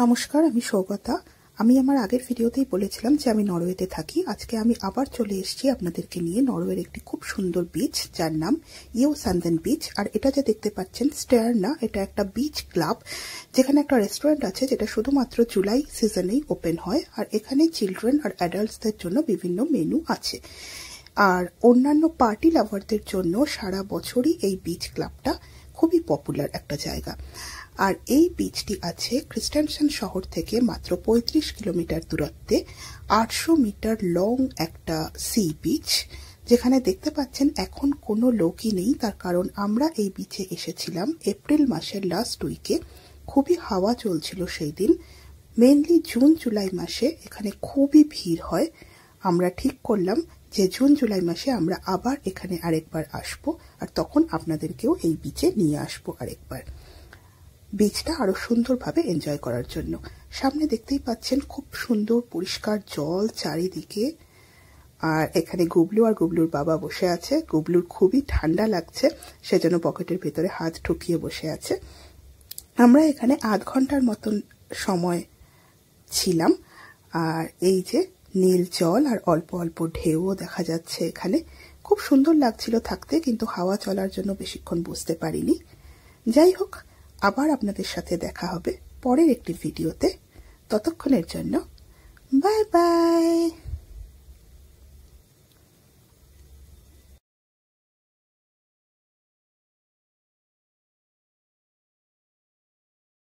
নমস্কার, আমি সৌগতা। আমি আমার আগের ভিডিওতেই বলেছিলাম যে আমি নরওয়েতে থাকি। আজকে আমি আবার চলে এসেছি আপনাদেরকে নিয়ে নরওয়ের একটি খুব সুন্দর বিচ, যার নাম ইও সান্দেন বিচ। আর এটা যে দেখতে পাচ্ছেন স্টেয়ার না, এটা একটা বিচ ক্লাব, যেখানে একটা রেস্টুরেন্ট আছে যেটা শুধুমাত্র জুলাই সিজনেই ওপেন হয়। আর এখানে চিলড্রেন আর অ্যাডাল্টসদের জন্য বিভিন্ন মেনু আছে। আর অন্যান্য পার্টি লাভারদের জন্য সারা বছরই এই বিচ ক্লাবটা খুবই পপুলার একটা জায়গা। আর এই বিচটি আছে ক্রিস্টিয়ানসেন শহর থেকে মাত্র 35 কিলোমিটার দূরত্বে। 800 মিটার লং একটা সি বিচ, যেখানে দেখতে পাচ্ছেন এখন কোনো লোকই নেই। তার কারণ আমরা এই বিচে এসেছিলাম এপ্রিল মাসের লাস্ট উইকে। খুবই হাওয়া চলছিল সেই দিন। মেনলি জুন জুলাই মাসে এখানে খুবই ভিড় হয়। আমরা ঠিক করলাম যে জুন জুলাই মাসে আমরা আবার এখানে আরেকবার আসবো, আর তখন আপনাদেরকেও এই বিচে নিয়ে আসবো আরেকবার, বিচটা আরো সুন্দরভাবে এনজয় করার জন্য। সামনে দেখতেই পাচ্ছেন খুব সুন্দর পরিষ্কার জল চারিদিকে। আর এখানে গুবলু আর গুবলুর বাবা বসে আছে। গুবলুর খুবই ঠান্ডা লাগছে, সেজন্য পকেটের ভেতরে হাত ঢুকিয়ে বসে আছে। আমরা এখানে আধ ঘন্টার মতন সময় ছিলাম। আর এই যে নীল জল আর অল্প অল্প ঢেউও দেখা যাচ্ছে এখানে। খুব সুন্দর লাগছিল থাকতে, কিন্তু হাওয়া চলার জন্য বেশিক্ষণ বসতে পারিনি। যাই হোক, আবার আপনাদের সাথে দেখা হবে পরের একটি ভিডিওতে। ততক্ষণের জন্য বাই বাই।